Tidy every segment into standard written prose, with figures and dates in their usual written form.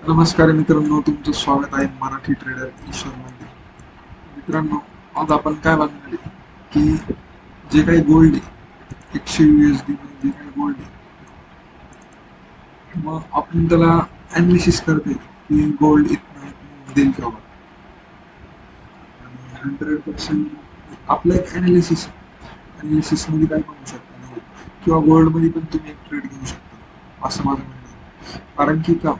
नमस्कार मित्रांनो, तुमचं स्वागत आहे मराठी ट्रेडर ईश्वरमध्ये. मित्रांनो, आज आपण काय बघणार आहे की जे काही गोल्ड आहे 100 USD मध्ये जे काही गोल्ड आहे, मग आपण त्याला अनालिसिस करते की गोल्ड इथं देईल का बा. आणि 100% आपलं एक अनालिसिस मध्ये काय म्हणू शकता किंवा गोल्ड मध्ये पण तुम्ही एक ट्रेड घेऊ शकता असं माझं म्हणणं आहे. कारण की का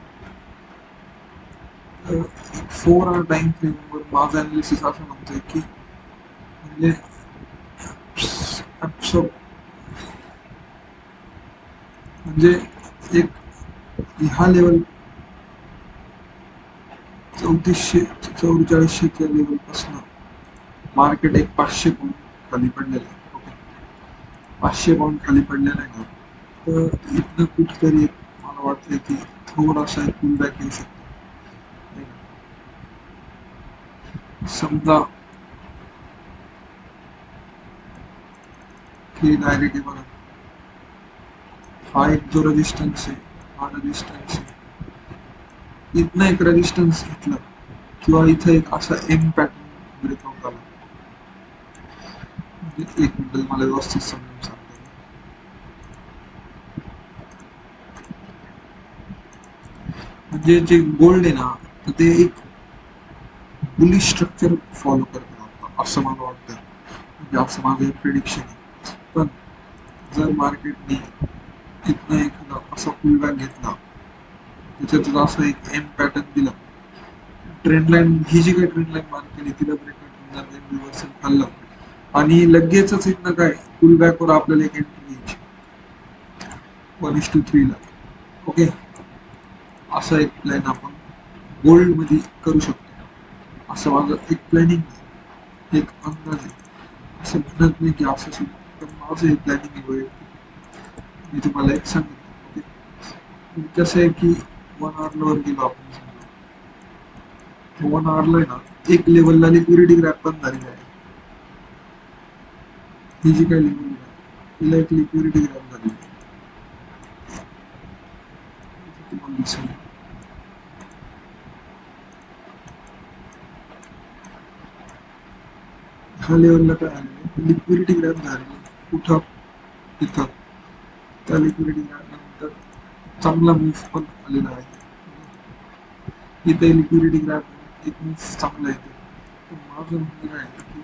4 hour टाइम फ्रेमवर माझं अनालिसिस असं म्हणतोय की म्हणजे absorb- म्हणजे एक ह्या लेवल 3444च्या लेवल पासून मार्केट एक 500 पॉईंट खाली पडलेलं आहे. ओके, 500 पॉईंट खाली पडलेलं आहे ना, तर इथनं कुठतरी मला वाटतं की थोडासा एक पुल बॅक येऊ शकतो. समजा की डायरेक्ट बघा, हा एक जो रेजिस्टन्स आहे, हा रेजिस्टन्स आहे, इथनं एक रेजिस्टन्स घेतला किंवा इथं एक असा एम पॅटर्न ब्रेकआउट आला. म्हणजे एक मिनिट मला व्यवस्थित समजून सांगतो. म्हणजे जे गोल्ड आहे ना, तर ते एक बुलिश स्ट्रक्चर फॉलो करतं आता असं मला वाटतं. म्हणजे असं माझं प्रिडिक्शन आहे. पण जर मार्केटने इथनं एखादा असा पुलबॅक घेतला, त्याच्यात असा एक एम पॅटर्न दिला, ट्रेंड लाईन ही जी काही ट्रेंड लाईन मार्क केली तिला ब्रेकआउट रिव्हर्सल खाल्ला आणि लगेचच इथनं काय पुलबॅकवर आपल्याला एक एंट्री घ्यायची 1:3 ला. ओके, असा एक प्लॅन आपण गोल्ड मध्ये करू शकतो असं माझं एक प्लॅनिंग, एक अंदाज आहे. असं म्हणत नाही की असं सुद्धा, पण माझं एक प्लॅनिंग आहे वैयक्तिक. मी तुम्हाला एक सांगितलं. ओके, कसं आहे की 1 hour वर गेलो आपण, समजा 1 hour आहे ना, एक लेवलला लिक्विडिटी ग्रॅप पण झालेली आहे. ही जी काही लेवल आहे तिला एक लिक्विडिटी ग्रॅप झालेली आहे. तुम्हाला दिसेल ह्या लेवलला काय आलेलं लिक्विडिटी ग्रॅप झालेली कुठं, इथं. त्या लिक्विडिटी ग्रॅप नंतर चांगला मूव्ह पण आलेला आहे. इथे लिक्विडिटी ग्रॅप एक मूव्ह चांगला येते. तर माझं म्हणणं काय आहे की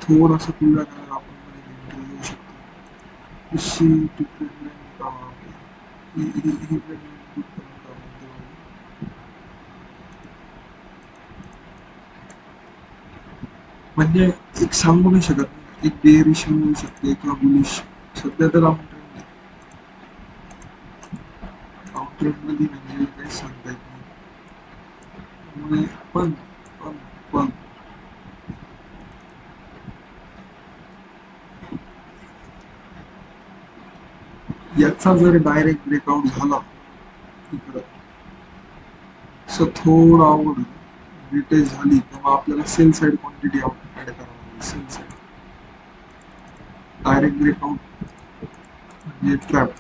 थोडासा पुढे करायला आपण मध्ये घेऊ शकतो. कृषी ट्रीटमेंट म्हणजे एक सांगू नाही शकत, एक बेरिश मिळू शकते किंवा बुलिश. सध्या तर आपण ट्रेंड मध्ये म्हणजे काही सांगता येत नाही. त्यामुळे पण पण पण याचा जर डायरेक्ट ब्रेकआउट झाला इकडं, असं थोडं अवघड रिटेस्ट झाली तेव्हा आपल्याला सेल साईड क्वांटिटी ऍड करावी लागेल. सेल साईड डायरेक्ट ब्रेकआउट म्हणजे ट्रॅप.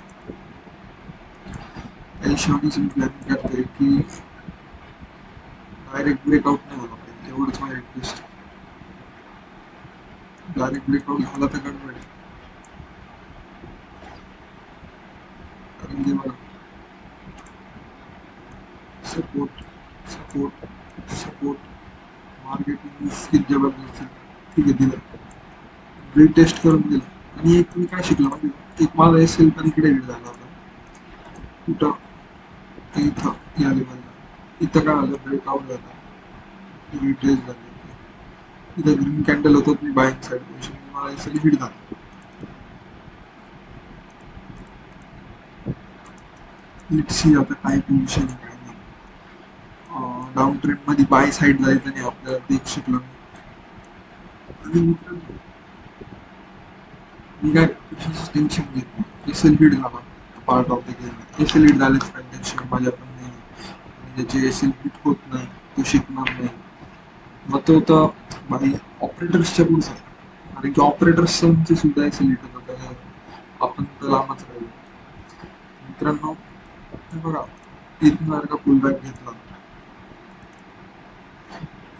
त्या हिशोबाने मी प्लॅनिंग करतोय की डायरेक्ट ब्रेकआउट नाही झाला पाहिजे, एवढंच माझी रिक्वेस्ट. डायरेक्ट ब्रेकआउट झाला तर गडबड आहे. कारण की मला support support support marketing skill जबरदस्त आहे. ठीक आहे, दिलं, रिटेस्ट करून दिलं. आणि एक मी काय शिकलो माहिती का? एक माझा एस एल पण इकडे हिट झाला होता कुठं, इथं या लेवलला. इथं काय झालं, ब्रेकआउट झाला, रिटेस्ट झाली. इथं ग्रीन कॅन्डल होतं, मी बाईक साईड पोझिशन, मला एस एल हिट झाला. लेट्स सी आता काय पोझिशन काय नाही. डाऊन ट्रेंड मध्ये बाय साईड जायचं नाही आपल्याला, ते एक शिकलो मी. आणि मित्रांनो, मी काय टेन्शन घेत नाही. एस एल हिट झाला, part of the game. S L hit झाल्याच काही टेन्शन माझ्या पण नाही. आणि ज्याचे एस एल हिट होत नाही तो शिकणार नाही, मग तो तर बाई ऑपरेटर्सच्या पुढचा. कारण की ऑपरेटर्सचे सुद्धा एस एल हिट होतं, आपण तर लांबच राहिलो. मित्रांनो, हे बघा, इथनं जर का पुलबॅक घेतला,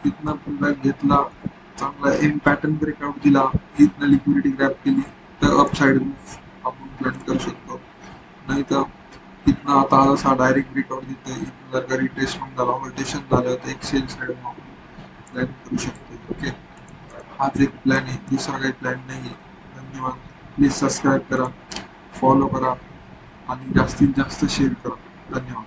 इथनं पुलबॅक घेतला, चांगला एम पॅटर्न ब्रेकआउट दिला, इथनं लिक्विडिटी ग्रॅप केली, तर अपसाइड मूव आपण प्लॅन करू शकतो. नाही तर इथनं आता हा जसा डायरेक्ट ब्रेकआउट देतोय, इथनं जर का रिट्रेसमेंट झाला, व्हर्टेशन झालं, तर एक सेल साईड आपण प्लॅन करू शकतो. ओके, हाच एक प्लॅन आहे, दुसरा काही प्लॅन नाही आहे. धन्यवाद. प्लीज सबस्क्राईब करा, फॉलो करा आणि जास्तीत जास्त शेअर करा. धन्यवाद.